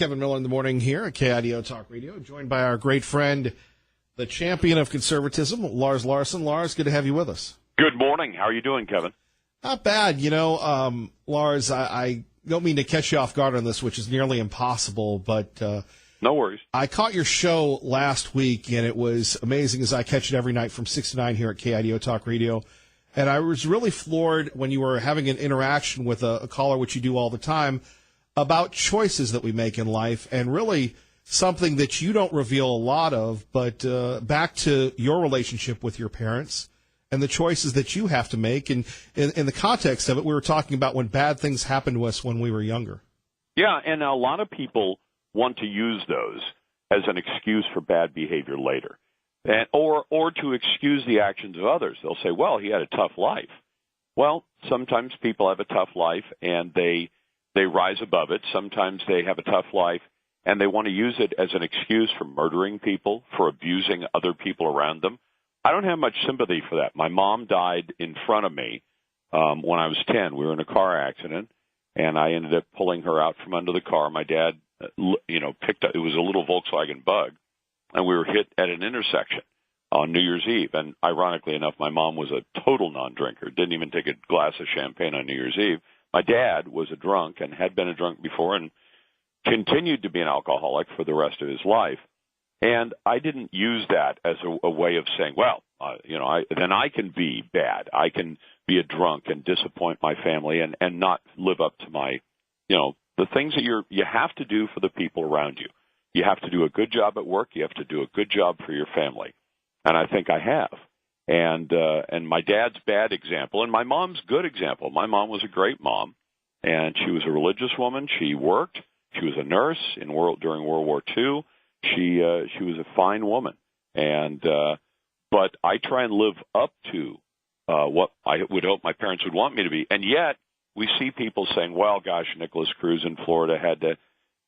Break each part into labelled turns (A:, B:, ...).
A: Kevin Miller in the morning here at KIDO Talk Radio, joined by our great friend, the champion of conservatism, Lars Larson. Lars, good to have you with us.
B: Good morning. How are you doing, Kevin?
A: Not bad. Lars, I don't mean to catch you off guard on this, which is nearly impossible, but
B: no worries.
A: I caught your show last week, and it was amazing as I catch it every night from 6 to 9 here at KIDO Talk Radio. And I was really floored when you were having an interaction with a caller, which you do all the time, about choices that we make in life, and really something that you don't reveal a lot of, but back to your relationship with your parents and the choices that you have to make. And in the context of it, we were talking about when bad things happened to us when we were younger.
B: Yeah, and a lot of people want to use those as an excuse for bad behavior later, and or to excuse the actions of others. They'll say, well, he had a tough life. Well, sometimes people have a tough life, and they rise above it. Sometimes they have a tough life, and they want to use it as an excuse for murdering people, for abusing other people around them. I don't have much sympathy for that. My mom died in front of me when I was 10. We were in a car accident, and I ended up pulling her out from under the car. My dad, picked up, it was a little Volkswagen Bug, and we were hit at an intersection on New Year's Eve. And ironically enough, my mom was a total non-drinker, didn't even take a glass of champagne on New Year's Eve. My dad was a drunk and had been a drunk before and continued to be an alcoholic for the rest of his life. And I didn't use that as a way of saying, well, then I can be bad. I can be a drunk and disappoint my family and not live up to my, the things that you have to do for the people around you. You have to do a good job at work. You have to do a good job for your family. And I think I have. And my dad's bad example and my mom's good example. My mom was a great mom, and she was a religious woman. She worked. She was a nurse during World War II. She was a fine woman. But I try and live up to what I would hope my parents would want me to be. And yet we see people saying, well, gosh, Nicholas Cruz in Florida had to,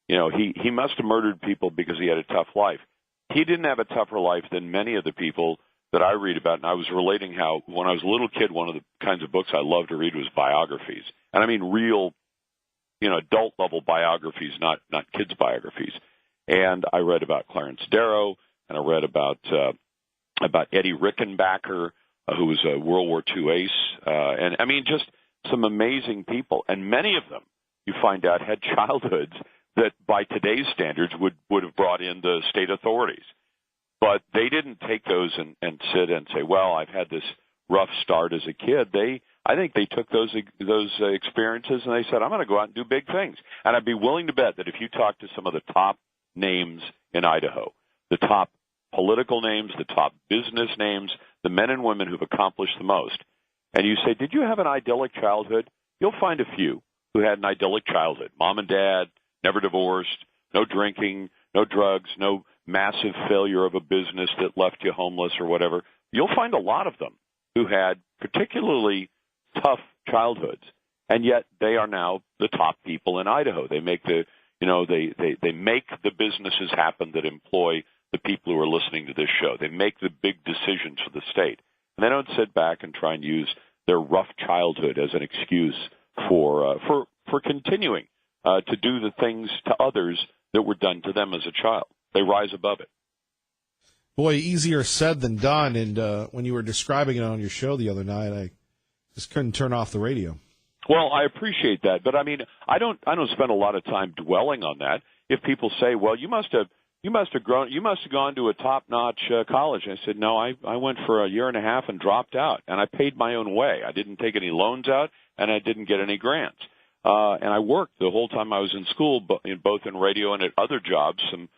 B: he must have murdered people because he had a tough life. He didn't have a tougher life than many of the people that I read about. And I was relating how when I was a little kid, one of the kinds of books I loved to read was biographies. And I mean real, adult-level biographies, not kids' biographies. And I read about Clarence Darrow, and I read about Eddie Rickenbacker, who was a World War II ace. And I mean, just some amazing people. And many of them, you find out, had childhoods that by today's standards would have brought in the state authorities. But they didn't take those and sit and say, well, I've had this rough start as a kid. I think they took those experiences and they said, I'm going to go out and do big things. And I'd be willing to bet that if you talk to some of the top names in Idaho, the top political names, the top business names, the men and women who've accomplished the most, and you say, did you have an idyllic childhood? You'll find a few who had an idyllic childhood. Mom and dad, never divorced, no drinking, no drugs, no massive failure of a business that left you homeless or whatever. You'll find a lot of them who had particularly tough childhoods, and yet they are now the top people in Idaho. They make they make the businesses happen that employ the people who are listening to this show. They make the big decisions for the state, and they don't sit back and try and use their rough childhood as an excuse for continuing to do the things to others that were done to them as a child. They rise above it.
A: Boy, easier said than done. And when you were describing it on your show the other night, I just couldn't turn off the radio.
B: Well, I appreciate that, but I mean, I don't spend a lot of time dwelling on that. If people say, "Well, you must have gone to a top-notch college," I said, "No, I went for a year and a half and dropped out, and I paid my own way. I didn't take any loans out, and I didn't get any grants, and I worked the whole time I was in school, both in radio and at other jobs, some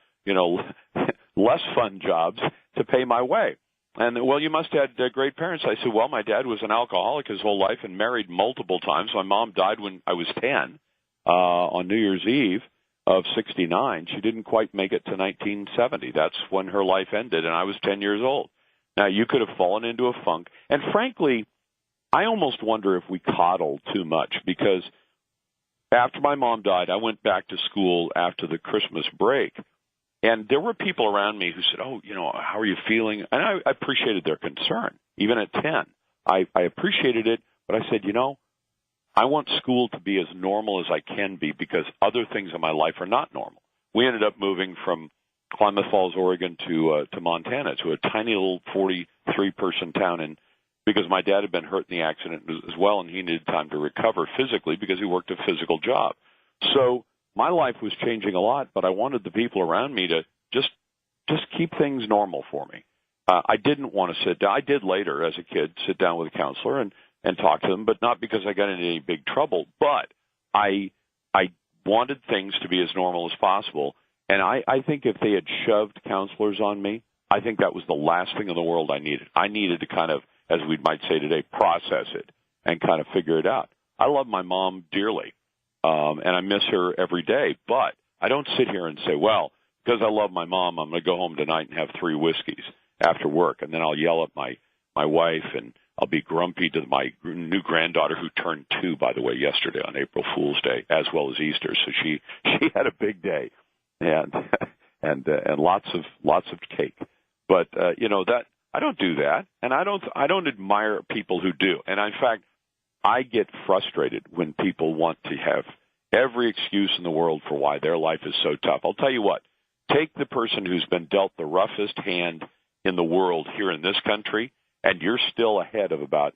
B: less fun jobs to pay my way." And, well, you must have had great parents. I said, well, my dad was an alcoholic his whole life and married multiple times. My mom died when I was 10 on New Year's Eve of 69. She didn't quite make it to 1970. That's when her life ended, and I was 10 years old. Now, you could have fallen into a funk. And, frankly, I almost wonder if we coddle too much, because after my mom died, I went back to school after the Christmas break. And there were people around me who said, oh, how are you feeling? And I appreciated their concern, even at 10. I appreciated it, but I said, I want school to be as normal as I can be, because other things in my life are not normal. we ended up moving from Klamath Falls, Oregon, to Montana, to a tiny little 43-person town, and because my dad had been hurt in the accident as well, and he needed time to recover physically because he worked a physical job. So my life was changing a lot, but I wanted the people around me to just keep things normal for me. I didn't want to sit down. I did later as a kid sit down with a counselor and talk to them, but not because I got into any big trouble. But I wanted things to be as normal as possible. And I think if they had shoved counselors on me, I think that was the last thing in the world I needed. I needed to kind of, as we might say today, process it and kind of figure it out. I love my mom dearly, and I miss her every day. But I don't sit here and say, well, because I love my mom, I'm going to go home tonight and have 3 whiskeys after work, and then I'll yell at my wife, and I'll be grumpy to my new granddaughter, who turned 2, by the way, yesterday on April Fool's Day, as well as Easter. So she had a big day, and lots of cake. But that I don't do that, and I don't admire people who do. And in fact, I get frustrated when people want to have every excuse in the world for why their life is so tough. I'll tell you what. Take the person who's been dealt the roughest hand in the world here in this country, and you're still ahead of about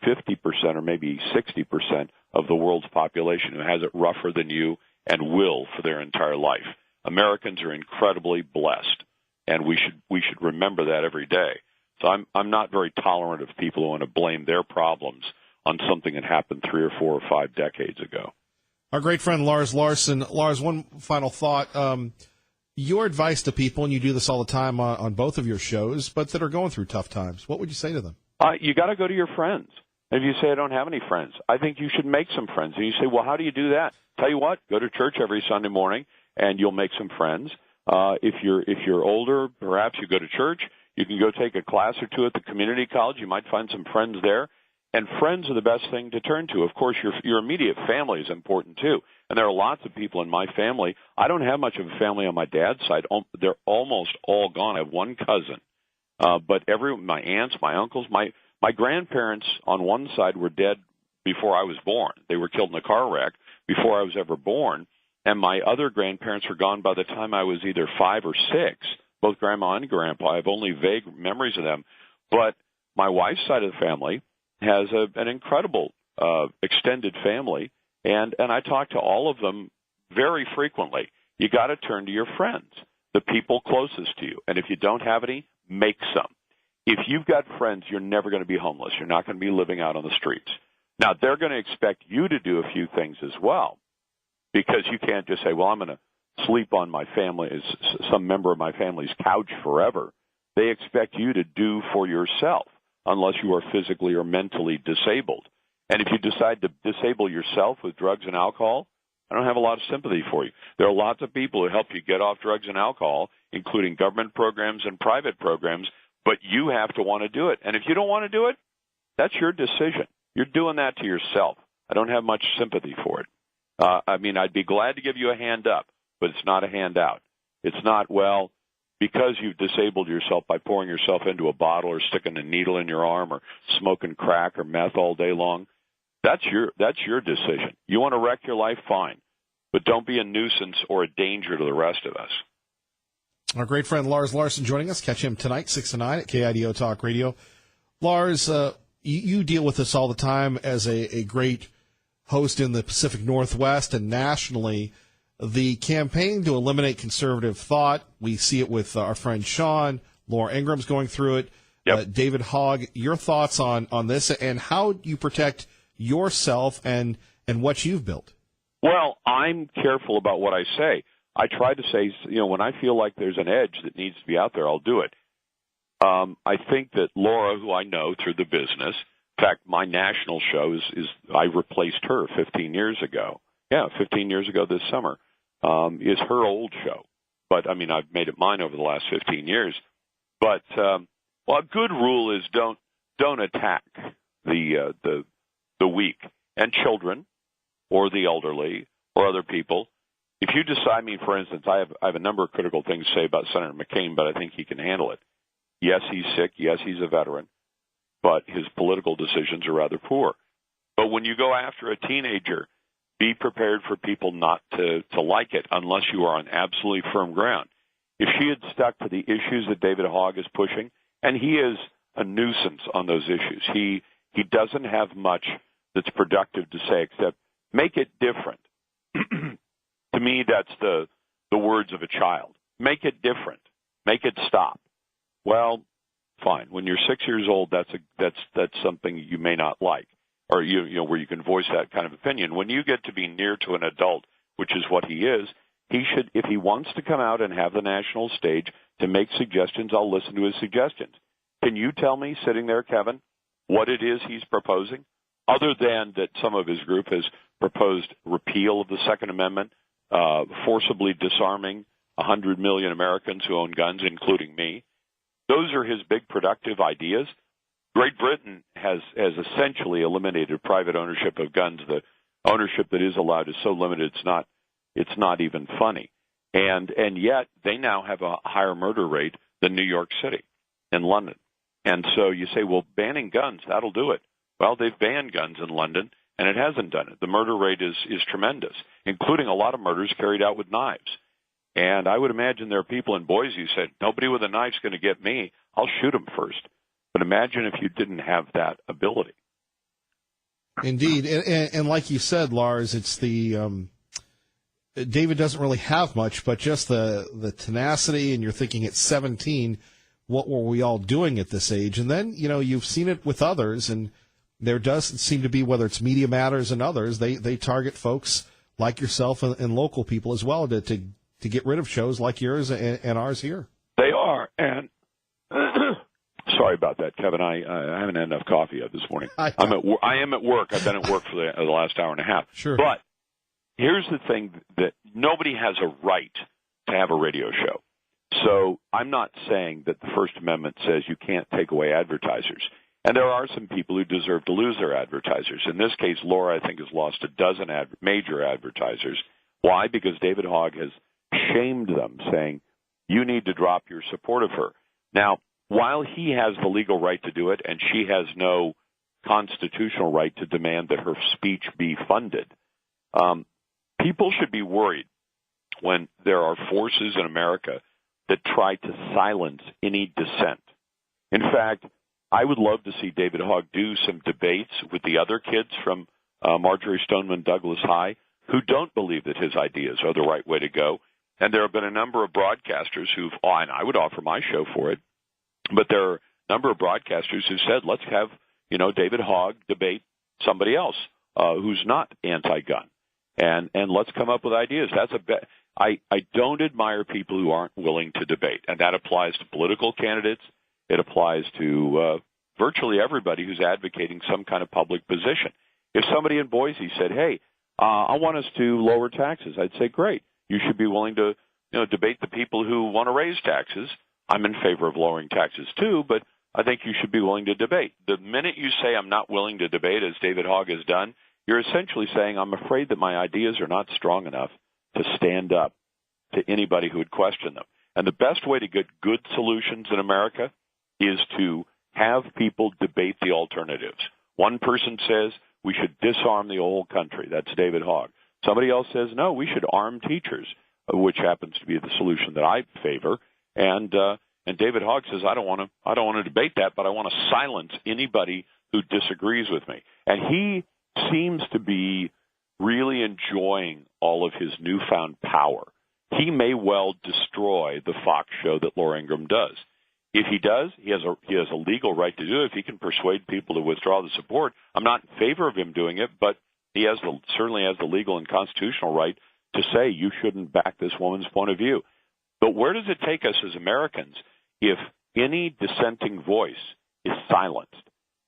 B: 50% or maybe 60% of the world's population who has it rougher than you and will for their entire life. Americans are incredibly blessed, and we should remember that every day. So I'm not very tolerant of people who want to blame their problems on something that happened 3 or 4 or 5 decades ago.
A: Our great friend Lars Larson. Lars, one final thought. Your advice to people, and you do this all the time on both of your shows, but that are going through tough times, what would you say to them?
B: You got to go to your friends. If you say, I don't have any friends, I think you should make some friends. And you say, well, how do you do that? Tell you what, go to church every Sunday morning, and you'll make some friends. If you're older, perhaps you go to church. You can go take a class or 2 at the community college. You might find some friends there. And friends are the best thing to turn to. Of course, your immediate family is important, too. And there are lots of people in my family. I don't have much of a family on my dad's side. They're almost all gone. I have one cousin. But my aunts, my uncles, my grandparents on one side were dead before I was born. They were killed in a car wreck before I was ever born. And my other grandparents were gone by the time I was either 5 or 6, both grandma and grandpa. I have only vague memories of them. But my wife's side of the family has an incredible extended family, and I talk to all of them very frequently. You got to turn to your friends, the people closest to you, and if you don't have any, make some. If you've got friends, you're never going to be homeless. You're not going to be living out on the streets. Now, they're going to expect you to do a few things as well, because you can't just say, well, I'm going to sleep on some member of my family's couch forever. They expect you to do for yourself, unless you are physically or mentally disabled. And if you decide to disable yourself with drugs and alcohol, I don't have a lot of sympathy for you. There are lots of people who help you get off drugs and alcohol, including government programs and private programs, but you have to want to do it. And if you don't want to do it, that's your decision. You're doing that to yourself. I don't have much sympathy for it. I'd be glad to give you a hand up, but it's not a handout. It's not, well, because you've disabled yourself by pouring yourself into a bottle or sticking a needle in your arm or smoking crack or meth all day long. That's your decision. You want to wreck your life, fine, but don't be a nuisance or a danger to the rest of us.
A: Our great friend Lars Larson joining us. Catch him tonight, 6 to 9 at KIDO Talk Radio. Lars, you deal with this all the time as a great host in the Pacific Northwest and nationally. The campaign to eliminate conservative thought, we see it with our friend Sean. Laura Ingram's going through it. Yep. David Hogg, your thoughts on this and how you protect yourself and what you've built?
B: Well, I'm careful about what I say. I try to say, when I feel like there's an edge that needs to be out there, I'll do it. I think that Laura, who I know through the business, in fact, my national show is I replaced her 15 years ago. Yeah, 15 years ago this summer. Is her old show. But, I've made it mine over the last 15 years. But, a good rule is don't attack the weak and children or the elderly or other people. If you decide, for instance, I have a number of critical things to say about Senator McCain, but I think he can handle it. Yes, he's sick. Yes, he's a veteran. But his political decisions are rather poor. But when you go after a teenager be prepared for people not to like it unless you are on absolutely firm ground. If she had stuck to the issues that David Hogg is pushing, and he is a nuisance on those issues, he doesn't have much that's productive to say except make it different. To me, that's the words of a child. Make it different. Make it stop. Well, fine. When you're 6 years old, that's something you may not like, or you know where you can voice that kind of opinion. When you get to be near to an adult, which is what he is, he should, if he wants to come out and have the national stage to make suggestions, I'll listen to his suggestions. Can you tell me, sitting there, Kevin, what it is he's proposing, other than that some of his group has proposed repeal of the Second Amendment, forcibly disarming 100 million Americans who own guns, including me? Those are his big productive ideas. Great Britain has essentially eliminated private ownership of guns. The ownership that is allowed is so limited it's not even funny. And yet they now have a higher murder rate than New York City and London. And so you say, well, banning guns, that'll do it. Well, they've banned guns in London, and it hasn't done it. The murder rate is tremendous, including a lot of murders carried out with knives. And I would imagine there are people in Boise who said, nobody with a knife's going to get me. I'll shoot him first. But imagine if you didn't have that ability.
A: Indeed. And like you said, Lars, it's the David doesn't really have much, but just the tenacity, and you're thinking at 17, what were we all doing at this age? And then, you've seen it with others, and there does seem to be, whether it's Media Matters and others, they target folks like yourself and local people as well to get rid of shows like yours and ours here.
B: They are, and sorry about that, Kevin. I haven't had enough coffee yet this morning. I am at work. I've been at work for the last hour and a half.
A: Sure.
B: But here's the thing, that nobody has a right to have a radio show. So I'm not saying that the First Amendment says you can't take away advertisers. And there are some people who deserve to lose their advertisers. In this case, Laura, I think, has lost a dozen major advertisers. Why? Because David Hogg has shamed them, saying, you need to drop your support of her. Now, while he has the legal right to do it, and she has no constitutional right to demand that her speech be funded, people should be worried when there are forces in America that try to silence any dissent. In fact, I would love to see David Hogg do some debates with the other kids from Marjorie Stoneman Douglas High who don't believe that his ideas are the right way to go. And there have been a number of broadcasters and I would offer my show for it, but there are a number of broadcasters who said, let's have, David Hogg debate somebody else who's not anti-gun. And let's come up with ideas. I don't admire people who aren't willing to debate, and that applies to political candidates. It applies to virtually everybody who's advocating some kind of public position. If somebody in Boise said, hey, I want us to lower taxes, I'd say, great. You should be willing to debate the people who want to raise taxes. I'm in favor of lowering taxes too, but I think you should be willing to debate. The minute you say I'm not willing to debate, as David Hogg has done, you're essentially saying I'm afraid that my ideas are not strong enough to stand up to anybody who would question them. And the best way to get good solutions in America is to have people debate the alternatives. One person says we should disarm the whole country. That's David Hogg. Somebody else says, no, we should arm teachers, which happens to be the solution that I favor. And David Hogg says, I don't want to debate that, but I want to silence anybody who disagrees with me. And he seems to be really enjoying all of his newfound power. He may well destroy the Fox show that Laura Ingraham does. If he does, he has a legal right to do it. If he can persuade people to withdraw the support, I'm not in favor of him doing it, but he certainly has the legal and constitutional right to say you shouldn't back this woman's point of view. But where does it take us as Americans if any dissenting voice is silenced?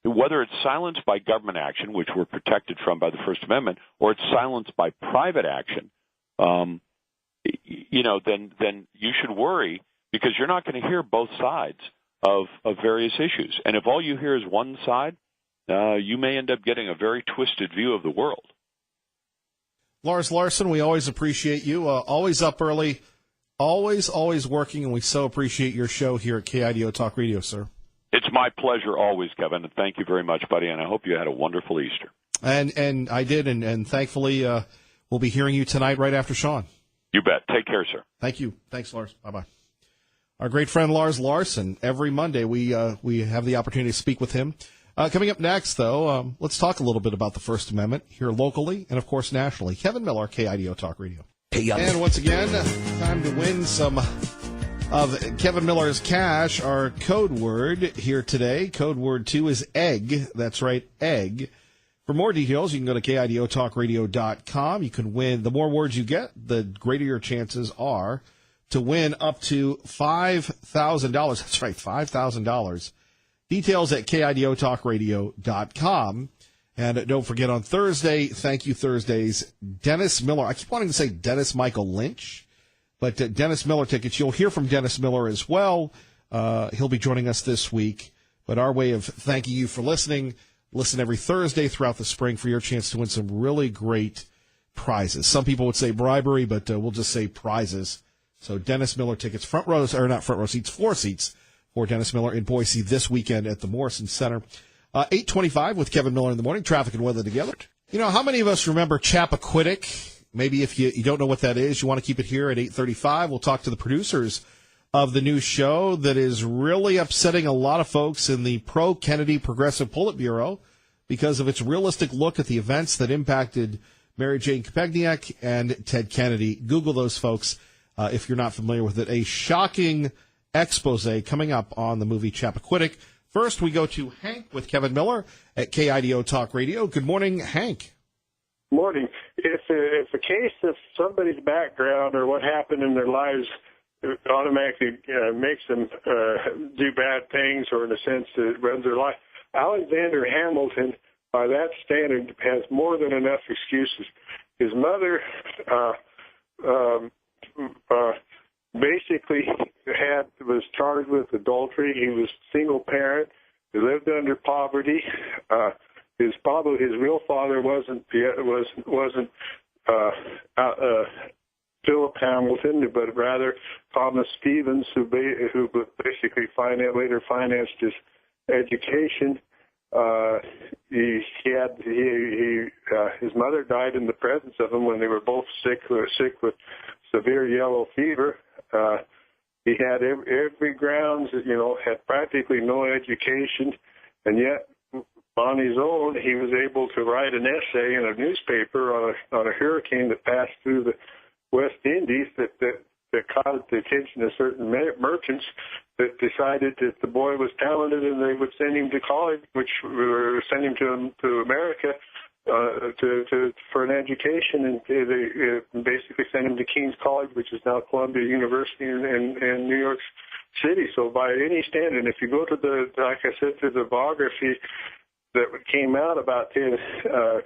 B: Whether it's silenced by government action, which we're protected from by the First Amendment, or it's silenced by private action, then you should worry, because you're not going to hear both sides of various issues. And if all you hear is one side, you may end up getting a very twisted view of the world.
A: Lars Larson, we always appreciate you. Always up early, always working, and we so appreciate your show here at KIDO Talk Radio, sir.
B: It's my pleasure always, Kevin, and thank you very much, buddy, and I hope you had a wonderful Easter.
A: And I did, and thankfully we'll be hearing you tonight right after Sean.
B: You bet. Take care, sir.
A: Thank you. Thanks, Lars. Bye-bye. Our great friend Lars Larson. Every Monday we have the opportunity to speak with him. Coming up next, though, let's talk a little bit about the First Amendment here locally and, of course, nationally. Kevin Miller, KIDO Talk Radio. And once again, time to win some of Kevin Miller's cash. Our code word here today, code word 2 is egg. That's right, egg. For more details, you can go to KIDOTalkRadio.com. You can win. The more words you get, the greater your chances are to win up to $5,000. That's right, $5,000. Details at KIDOTalkRadio.com. And don't forget, on Thursday, Thank You Thursdays, Dennis Miller. I keep wanting to say Dennis Michael Lynch, but Dennis Miller tickets. You'll hear from Dennis Miller as well. He'll be joining us this week. But our way of thanking you for listening, listen every Thursday throughout the spring for your chance to win some really great prizes. Some people would say bribery, but we'll just say prizes. So Dennis Miller tickets, front rows, or not front row seats, floor seats for Dennis Miller in Boise this weekend at the Morrison Center. 8:25 with Kevin Miller in the morning, traffic and weather together. You know, how many of us remember Chappaquiddick? Maybe if you don't know what that is, you want to keep it here at 8:35. We'll talk to the producers of the new show that is really upsetting a lot of folks in the pro-Kennedy Progressive Politburo because of its realistic look at the events that impacted Mary Jane Kopechniak and Ted Kennedy. Google those folks if you're not familiar with it. A shocking expose coming up on the movie Chappaquiddick. First, we go to Hank with Kevin Miller at KIDO Talk Radio. Good morning, Hank.
C: Morning. If a case of somebody's background or what happened in their lives automatically makes them do bad things, or in a sense runs their life, Alexander Hamilton, by that standard, has more than enough excuses. His mother basically was charged with adultery. He was single parent. He lived under poverty. His real father wasn't Philip Hamilton, but rather Thomas Stevens, who basically later financed his education. His mother died in the presence of him when they were both sick with severe yellow fever. He had every grounds, had practically no education, and yet on his own he was able to write an essay in a newspaper on a hurricane that passed through the West Indies that caught the attention of certain merchants that decided that the boy was talented and they would send him to college, send him to America for an education, and they basically sent him to King's College, which is now Columbia University in New York City. So by any standard, if you go to the biography that came out about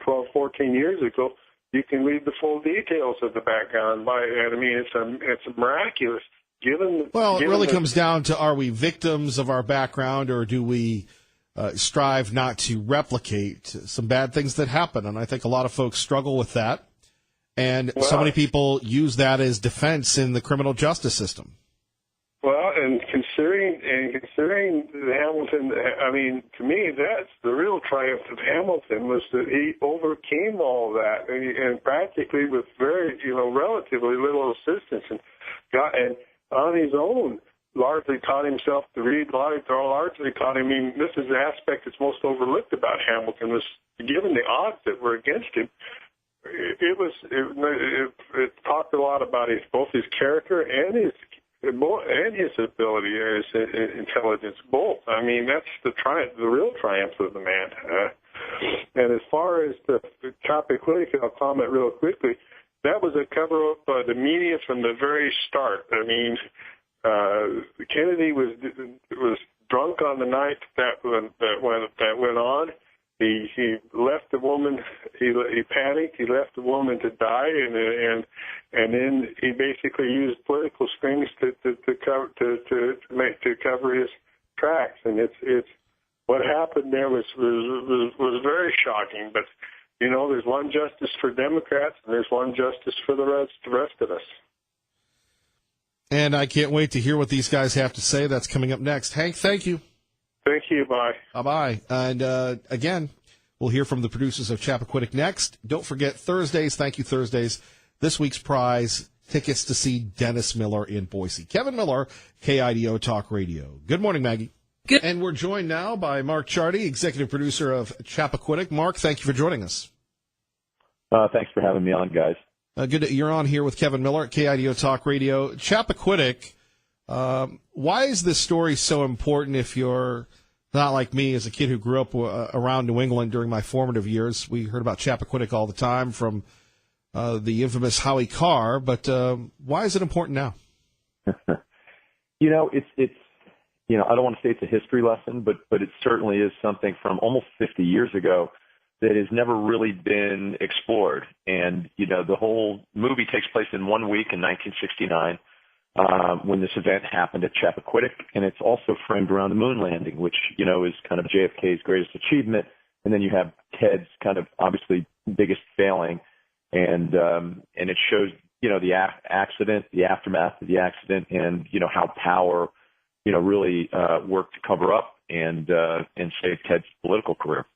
C: 12, 14 years ago, you can read the full details of the background. It's miraculous. It
A: really comes down to, are we victims of our background, or do we strive not to replicate some bad things that happen? And I think a lot of folks struggle with that. And so many people use that as defense in the criminal justice system.
C: Well, and considering Hamilton, to me, that's the real triumph of Hamilton, was that he overcame all that, and practically with very, relatively little assistance, and on his own, largely taught himself to read, largely taught him. This is the aspect that's most overlooked about Hamilton, was given the odds that were against him. It talked a lot about both his character and his ability, his intelligence, both. That's the real triumph of the man. And as far as the Chappaquiddick, I'll comment real quickly. That was a cover-up by the media from the very start. Kennedy was drunk on the night that went on. He left the woman. He panicked. He left the woman to die, and then he basically used political strings to cover his tracks. And it's what happened there was very shocking. But there's one justice for Democrats, and there's one justice for the rest of us.
A: And I can't wait to hear what these guys have to say. That's coming up next. Hank, thank you.
C: Thank you. Bye.
A: Bye-bye. And again, We'll hear from the producers of Chappaquiddick next. Don't forget Thursdays. Thank you, Thursdays. This week's prize, tickets to see Dennis Miller in Boise. Kevin Miller, KIDO Talk Radio. Good morning, Maggie.
D: Good.
A: And we're joined now by Mark Chardy, executive producer of Chappaquiddick. Mark, thank you for joining us.
E: Thanks for having me on, guys.
A: Good that you're on here with Kevin Miller at KIDO Talk Radio. Chappaquiddick, why is this story so important if you're not like me as a kid who grew up around New England during my formative years? We heard about Chappaquiddick all the time from the infamous Howie Carr, but why is it important now?
E: It's I don't want to say it's a history lesson, but it certainly is something from almost 50 years ago that has never really been explored. And, the whole movie takes place in 1 week in 1969 when this event happened at Chappaquiddick. And it's also framed around the moon landing, which, is kind of JFK's greatest achievement. And then you have Ted's kind of obviously biggest failing. And it shows, the accident, the aftermath of the accident, and, how power, really worked to cover up and save Ted's political career.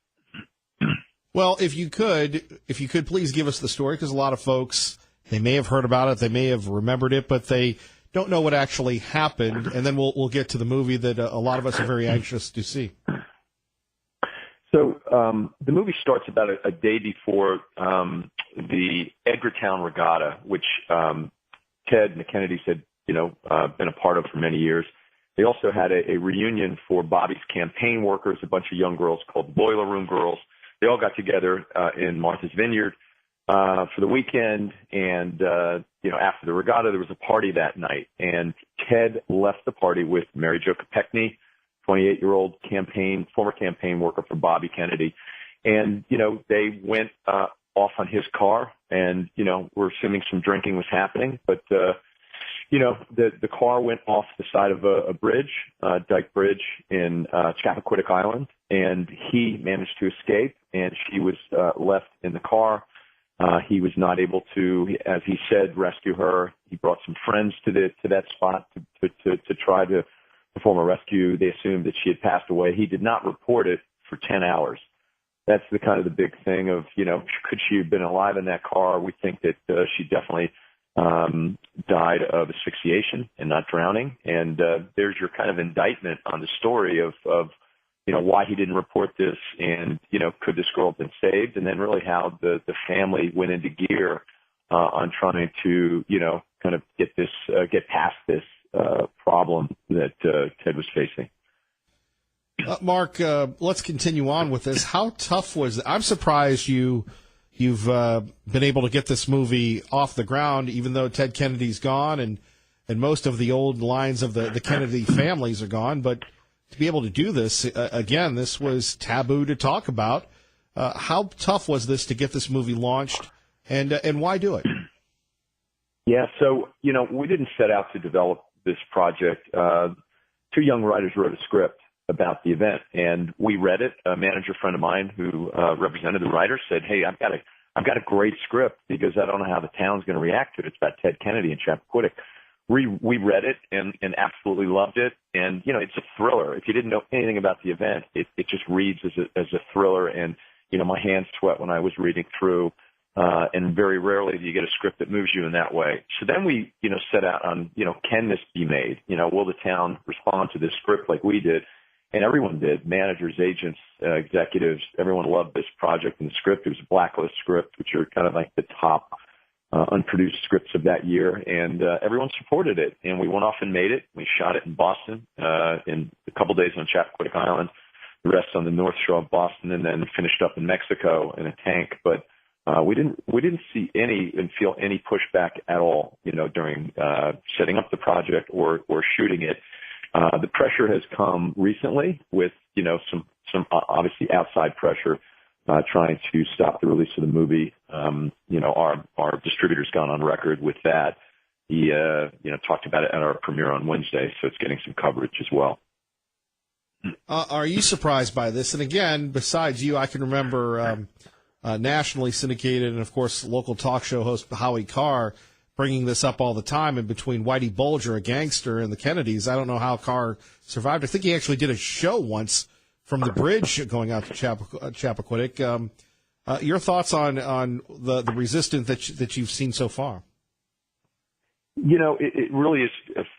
A: Well, if you could please give us the story, because a lot of folks, they may have heard about it, they may have remembered it, but they don't know what actually happened. And then we'll get to the movie that a lot of us are very anxious to see.
E: So the movie starts about a day before the Edgartown Regatta, which Ted and the Kennedys had, been a part of for many years. They also had a reunion for Bobby's campaign workers, a bunch of young girls called Boiler Room Girls. They all got together in Martha's Vineyard for the weekend, and after the regatta, there was a party that night. And Ted left the party with Mary Jo Kopechne, 28-year-old former campaign worker for Bobby Kennedy, and they went off on his car, and we're assuming some drinking was happening, but the car went off the side of a bridge, Dyke Bridge in Chappaquiddick Island, and he managed to escape, and she was left in the car. He was not able to, as he said, rescue her. He brought some friends to that spot to try to perform a rescue. They assumed that she had passed away. He did not report it for 10 hours. That's the kind of the big thing of, could she have been alive in that car? We think that she definitely died of asphyxiation and not drowning. And there's your kind of indictment on the story of why he didn't report this, and, could this girl have been saved? And then really how the family went into gear on trying to, kind of get past this problem that Ted was facing.
A: Mark, let's continue on with this. How tough was it? I'm surprised you've been able to get this movie off the ground, even though Ted Kennedy's gone and most of the old lines of the Kennedy families are gone. But to be able to do this, again, this was taboo to talk about. How tough was this to get this movie launched, and why do it?
E: Yeah, so, we didn't set out to develop this project. Two young writers wrote a script about the event, and we read it. A manager friend of mine who represented the writer said, "Hey, I've got a great script because I don't know how the town's going to react to it. It's about Ted Kennedy and Chappaquiddick." We read it and absolutely loved it. And, it's a thriller. If you didn't know anything about the event, it just reads as a thriller. And, my hands sweat when I was reading through. And very rarely do you get a script that moves you in that way. So then we, set out on, can this be made? Will the town respond to this script like we did? And everyone did. Managers, agents, executives, everyone loved this project and the script. It was a blacklist script, which are kind of like the top unproduced scripts of that year. And everyone supported it. And we went off and made it. We shot it in Boston in a couple days on Chappaquiddick Island, the rest on the North Shore of Boston, and then finished up in Mexico in a tank. But we didn't see any and feel any pushback at all, during setting up the project or shooting it. The pressure has come recently with, some obviously outside pressure, trying to stop the release of the movie. Our distributor's gone on record with that. He, talked about it at our premiere on Wednesday, so it's getting some coverage as well.
A: Are you surprised by this? And again, besides you, I can remember nationally syndicated and, of course, local talk show host Howie Carr bringing this up all the time, in between Whitey Bulger, a gangster, and the Kennedys. I don't know how Carr survived. I think he actually did a show once from the bridge going out to Chappaquiddick. Your thoughts on the resistance that you've seen so far?
E: It really is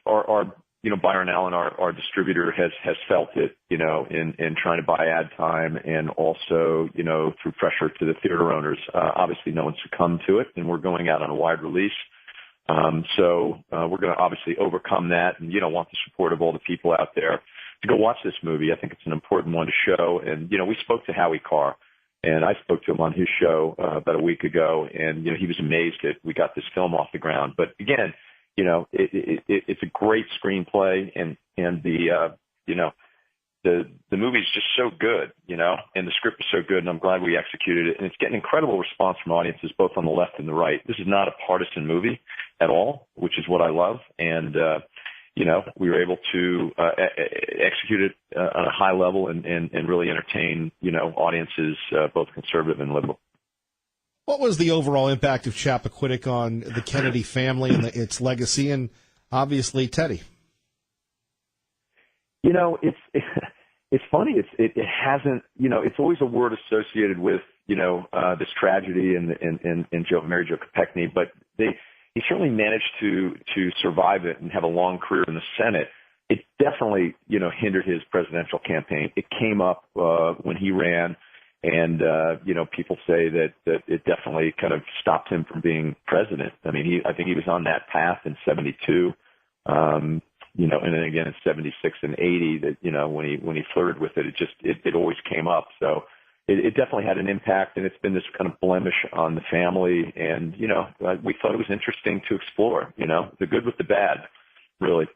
E: our Byron Allen, our distributor, has felt it, in trying to buy ad time, and also, through pressure to the theater owners. Obviously, no one succumbed to it, and we're going out on a wide release. So we're going to obviously overcome that, and want the support of all the people out there to go watch this movie. I think it's an important one to show. And we spoke to Howie Carr, and I spoke to him on his show about a week ago, and he was amazed that we got this film off the ground. But again, it's a great screenplay, and the movie is just so good, and the script is so good, and I'm glad we executed it. And it's getting incredible response from audiences both on the left and the right. This is not a partisan movie at all, which is what I love. And, we were able to execute it on a high level and really entertain, audiences, both conservative and liberal.
A: What was the overall impact of Chappaquiddick on the Kennedy family and its legacy, and obviously Teddy?
E: It's funny. It hasn't. It's always a word associated with this tragedy and Mary Jo Kopechne, but he certainly managed to survive it and have a long career in the Senate. It definitely hindered his presidential campaign. It came up when he ran. And, people say that it definitely kind of stopped him from being president. I mean, I think he was on that path in 72, and then again in 76 and 80 that, when he flirted with it, it always came up. So it definitely had an impact, and it's been this kind of blemish on the family. And, we thought it was interesting to explore, the good with the bad, really.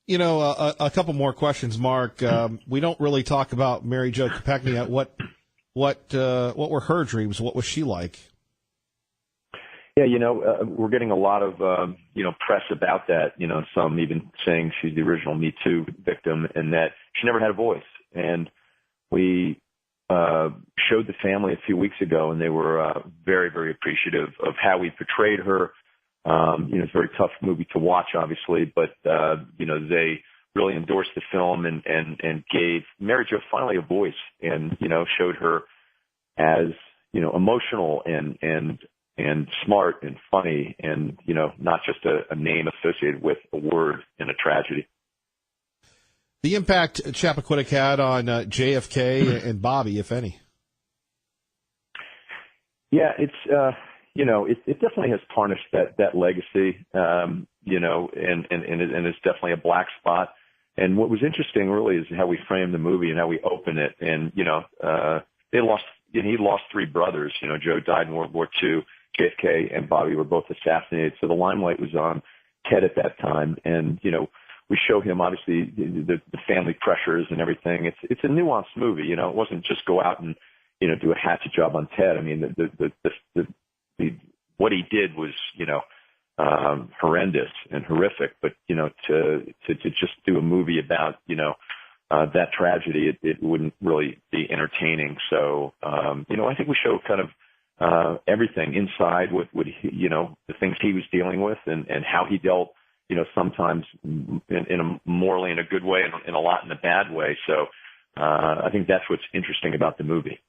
A: A couple more questions, Mark. We don't really talk about Mary Jo Kopechne yet. What were her dreams? What was she like?
E: Yeah, we're getting a lot of, press about that, some even saying she's the original Me Too victim and that she never had a voice. And we showed the family a few weeks ago, and they were very, very appreciative of how we portrayed her. It's a very tough movie to watch, obviously, but, they really endorsed the film and gave Mary Jo finally a voice and, showed her as, emotional and smart and funny and, not just a name associated with a word in a tragedy.
A: The impact Chappaquiddick had on JFK and Bobby, if any. Yeah,
E: it's, it definitely has tarnished that legacy, and it's definitely a black spot. And what was interesting really is how we framed the movie and how we open it. And, he lost three brothers. Joe died in World War II, JFK and Bobby were both assassinated. So the limelight was on Ted at that time. And, we show him obviously the family pressures and everything. It's a nuanced movie. It wasn't just go out and, do a hatchet job on Ted. I mean, what he did was, horrendous and horrific, but, to just do a movie about, that tragedy, it wouldn't really be entertaining. So, I think we show kind of, everything inside with the things he was dealing with and how he dealt, sometimes in a morally in a good way and a lot in a bad way. So, I think that's what's interesting about the movie.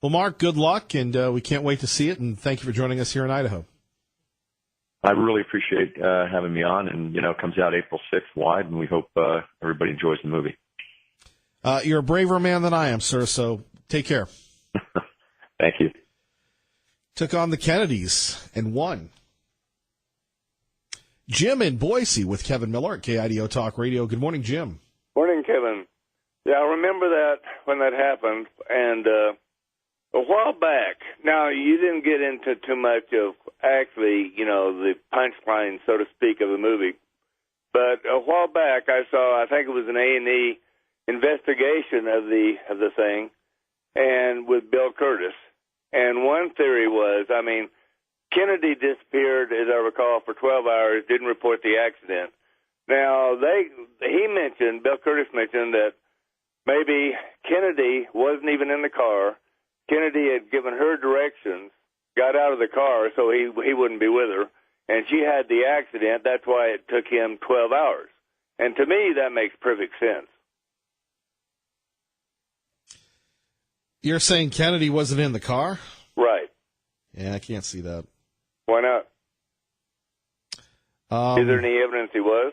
A: Well, Mark, good luck, and we can't wait to see it, and thank you for joining us here in Idaho.
E: I really appreciate having me on, and, it comes out April 6th wide, and we hope everybody enjoys the movie.
A: You're a braver man than I am, sir, so take care.
E: Thank you.
A: Took on the Kennedys and won. Jim in Boise with Kevin Miller at KIDO Talk Radio. Good morning, Jim.
D: Morning, Kevin. Yeah, I remember that when that happened, and a while back, now you didn't get into too much of actually, the punchline, so to speak, of the movie, but a while back I think it was an A&E investigation of the thing, and with Bill Curtis, and one theory was, Kennedy disappeared, as I recall, for 12 hours, didn't report the accident. Now, Bill Curtis mentioned that maybe Kennedy wasn't even in the car. Kennedy had given her directions, got out of the car so he wouldn't be with her, and she had the accident. That's why it took him 12 hours. And to me, that makes perfect sense.
A: You're saying Kennedy wasn't in the car?
D: Right.
A: Yeah, I can't see that.
D: Why not? Is there any evidence he was?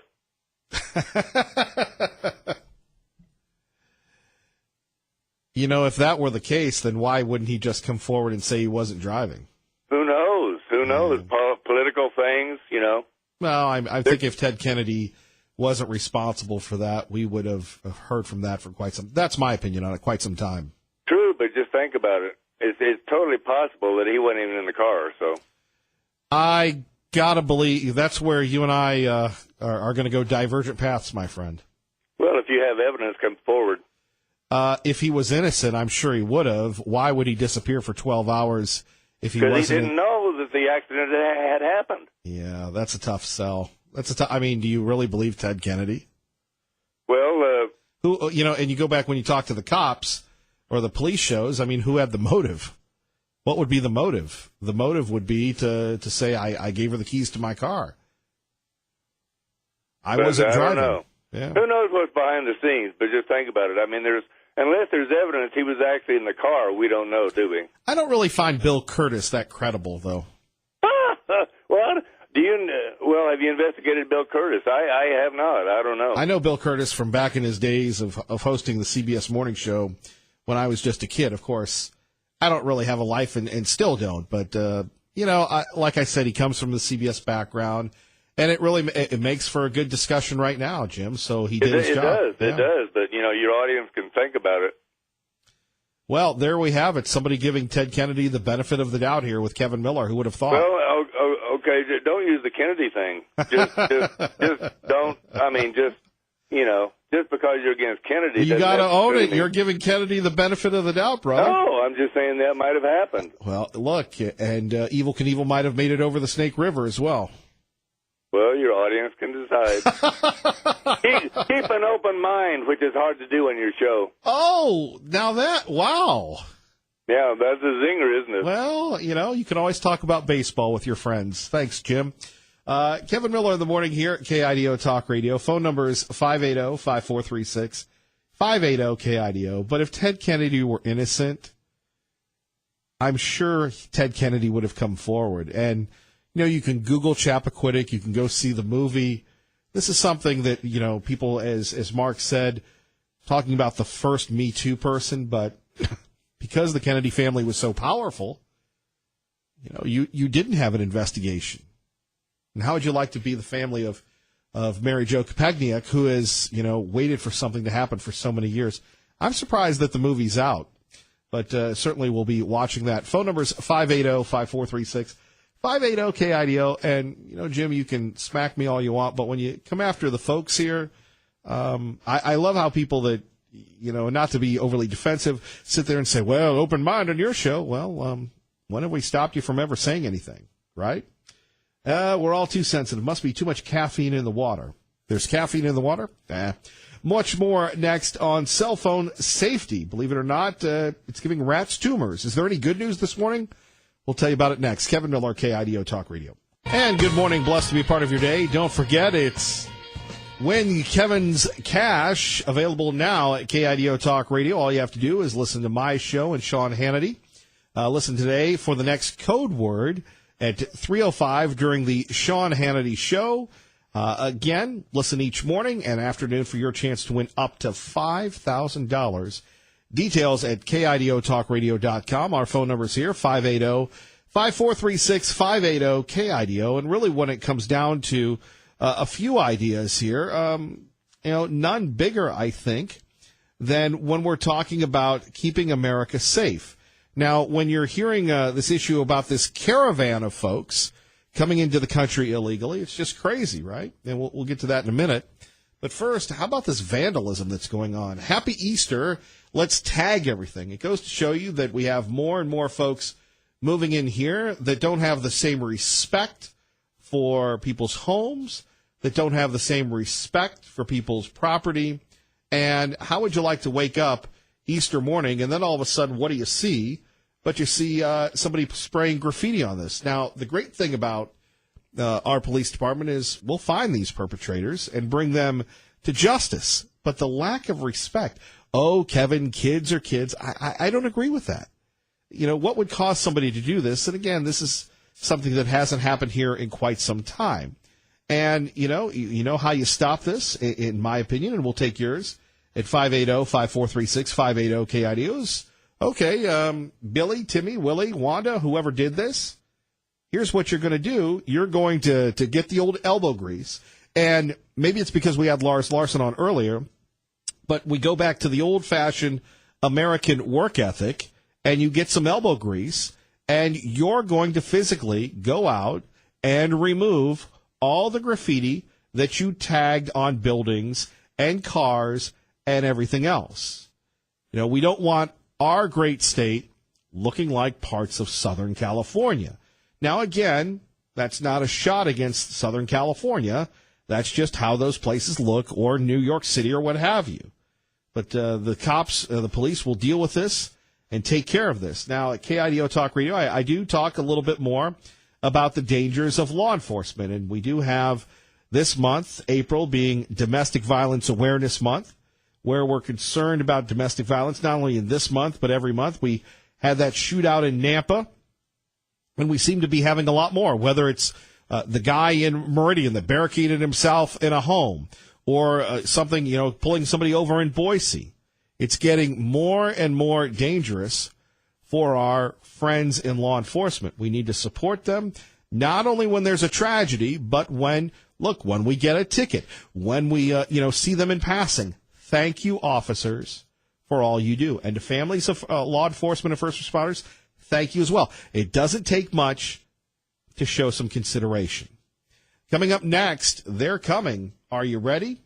A: You know, if that were the case, then why wouldn't he just come forward and say he wasn't driving?
D: Who knows? Who knows? Political things, you know.
A: Well, I think if Ted Kennedy wasn't responsible for that, we would have heard from that for that's my opinion on it, quite some time.
D: True, but just think about it. It's totally possible that he wasn't even in the car, so.
A: I gotta believe that's where you and I are going to go divergent paths, my friend.
D: Well, if you have evidence, come forward.
A: If he was innocent, I'm sure he would have. Why would he disappear for 12 hours if he wasn't?
D: Because he didn't know that the accident had happened.
A: Yeah, that's a tough sell. I mean, do you really believe Ted Kennedy?
D: Well,
A: who, you know, and you go back when you talk to the cops or the police shows, I mean, who had the motive? What would be the motive? The motive would be to say, I gave her the keys to my car. I wasn't driving.
D: I don't know.
A: Yeah.
D: Who knows what's behind the scenes? But just think about it. I mean, unless there's evidence he was actually in the car, we don't know, do we?
A: I don't really find Bill Curtis that credible, though.
D: What? Have you investigated Bill Curtis? I have not. I don't know.
A: I know Bill Curtis from back in his days of hosting the CBS Morning Show when I was just a kid. Of course, I don't really have a life and still don't. But, like I said, he comes from the CBS background. And it makes for a good discussion right now, Jim. So he did his job.
D: It does. But, your audience can think about it.
A: Well, there we have it. Somebody giving Ted Kennedy the benefit of the doubt here with Kevin Miller. Who would have thought?
D: Well, okay, don't use the Kennedy thing. Just don't. I mean, just because you're against Kennedy.
A: You got to own it. You're giving Kennedy the benefit of the doubt, brother.
D: No, I'm just saying that might have happened.
A: Well, look, and Evel Knievel might have made it over the Snake River as well.
D: Well, your audience can decide. Keep an open mind, which is hard to do on your show.
A: Oh, wow.
D: Yeah, that's a zinger, isn't it?
A: Well, you can always talk about baseball with your friends. Thanks, Jim. Kevin Miller in the morning here at KIDO Talk Radio. Phone number is 580-5436, 580-KIDO. But if Ted Kennedy were innocent, I'm sure Ted Kennedy would have come forward. And you can Google Chappaquiddick. You can go see the movie. This is something that, people, as Mark said, talking about the first Me Too person, but because the Kennedy family was so powerful, you didn't have an investigation. And how would you like to be the family of Mary Jo Kopechniak, who has, waited for something to happen for so many years? I'm surprised that the movie's out, but certainly we'll be watching that. Phone number is 580-5436. 580-KIDO, and, Jim, you can smack me all you want, but when you come after the folks here, I love how people that, not to be overly defensive, sit there and say, well, open mind on your show. Well, when have we stopped you from ever saying anything, right? We're all too sensitive. Must be too much caffeine in the water. There's caffeine in the water? Much more next on cell phone safety. Believe it or not, it's giving rats tumors. Is there any good news this morning? We'll tell you about it next. Kevin Miller, KIDO Talk Radio. And good morning. Blessed to be part of your day. Don't forget, it's Win Kevin's Cash, available now at KIDO Talk Radio. All you have to do is listen to my show and Sean Hannity. Listen today for the next code word at 3:05 during the Sean Hannity Show. Again, listen each morning and afternoon for your chance to win up to $5,000. Details at KIDOTalkRadio.com. Our phone number is here, 580-5436, 580-KIDO. And really when it comes down to a few ideas here, none bigger, I think, than when we're talking about keeping America safe. Now, when you're hearing this issue about this caravan of folks coming into the country illegally, it's just crazy, right? And we'll get to that in a minute. But first, how about this vandalism that's going on? Happy Easter. Let's tag everything. It goes to show you that we have more and more folks moving in here that don't have the same respect for people's homes, that don't have the same respect for people's property. And how would you like to wake up Easter morning and then all of a sudden, what do you see? But you see somebody spraying graffiti on this. Now, the great thing about our police department is we'll find these perpetrators and bring them to justice. But the lack of respect. oh, Kevin, kids are kids. I don't agree with that. What would cause somebody to do this? And again, this is something that hasn't happened here in quite some time. And, you know how you stop this, in my opinion, and we'll take yours at 580-5436, 580-KIDOs. Okay, Billy, Timmy, Willie, Wanda, whoever did this, here's what you're going to do. You're going to get the old elbow grease. And maybe it's because we had Lars Larson on earlier, but we go back to the old-fashioned American work ethic, and you get some elbow grease, and you're going to physically go out and remove all the graffiti that you tagged on buildings and cars and everything else. We don't want our great state looking like parts of Southern California. Now, again, that's not a shot against Southern California. That's just how those places look, or New York City, or what have you. But the cops, the police will deal with this and take care of this. Now, at KIDO Talk Radio, I do talk a little bit more about the dangers of law enforcement. And we do have this month, April, being Domestic Violence Awareness Month, where we're concerned about domestic violence, not only in this month, but every month. We had that shootout in Nampa, and we seem to be having a lot more, whether it's the guy in Meridian that barricaded himself in a home, or something, pulling somebody over in Boise. It's getting more and more dangerous for our friends in law enforcement. We need to support them, not only when there's a tragedy, but when we get a ticket, when we, see them in passing. Thank you, officers, for all you do. And to families of law enforcement and first responders, thank you as well. It doesn't take much to show some consideration. Coming up next, they're coming. Are you ready?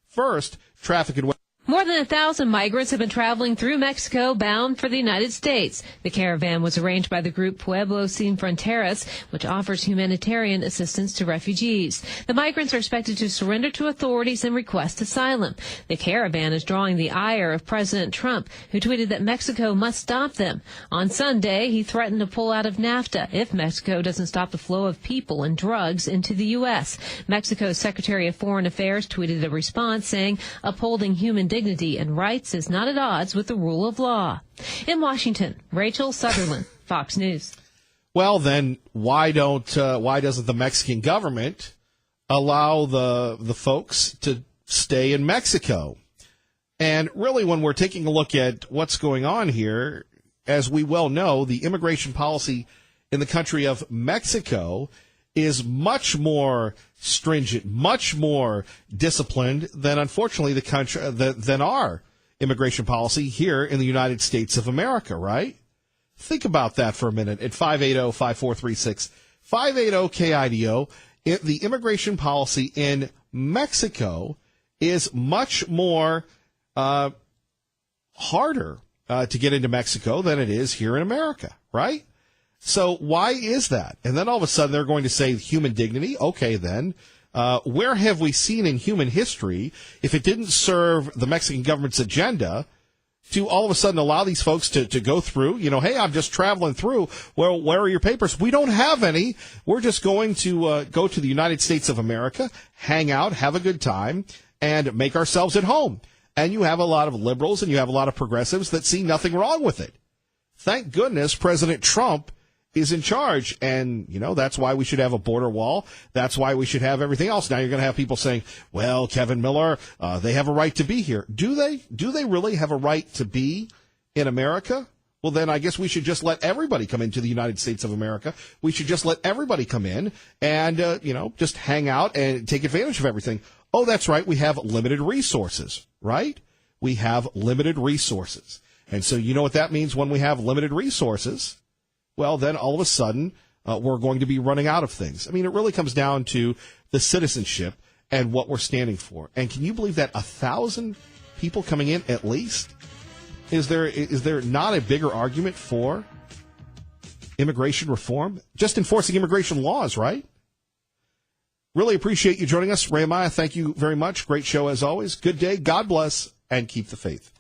A: First, traffic and weather.
F: More than 1,000 migrants have been traveling through Mexico bound for the United States. The caravan was arranged by the group Pueblo Sin Fronteras, which offers humanitarian assistance to refugees. The migrants are expected to surrender to authorities and request asylum. The caravan is drawing the ire of President Trump, who tweeted that Mexico must stop them. On Sunday, he threatened to pull out of NAFTA if Mexico doesn't stop the flow of people and drugs into the U.S. Mexico's Secretary of Foreign Affairs tweeted a response saying upholding human dignity and rights is not at odds with the rule of law. In Washington, Rachel Sutherland, Fox News.
A: Well, then why doesn't the Mexican government allow the folks to stay in Mexico? And really, when we're taking a look at what's going on here, as we well know, the immigration policy in the country of Mexico is much more stringent, much more disciplined than, unfortunately, the country than our immigration policy here in the United States of America, right? Think about that for a minute at 580-5436, 580-KIDO. The immigration policy in Mexico is much more harder to get into Mexico than it is here in America, right? So why is that? And then all of a sudden they're going to say human dignity. Okay, then. Where have we seen in human history, if it didn't serve the Mexican government's agenda, to all of a sudden allow these folks to go through, hey, I'm just traveling through. Well, where are your papers? We don't have any. We're just going to go to the United States of America, hang out, have a good time, and make ourselves at home. And you have a lot of liberals and you have a lot of progressives that see nothing wrong with it. Thank goodness President Trump is in charge. And, that's why we should have a border wall. That's why we should have everything else. Now you're going to have people saying, well, Kevin Miller, they have a right to be here. Do they? Do they really have a right to be in America? Well, then I guess we should just let everybody come into the United States of America. We should just let everybody come in and, just hang out and take advantage of everything. Oh, that's right. We have limited resources, right? We have limited resources. And so you know what that means when we have limited resources? Well, then all of a sudden, we're going to be running out of things. I mean, it really comes down to the citizenship and what we're standing for. And can you believe that 1,000 people coming in at least? Is there not a bigger argument for immigration reform? Just enforcing immigration laws, right? Really appreciate you joining us. Ray Amaya, thank you very much. Great show as always. Good day. God bless and keep the faith.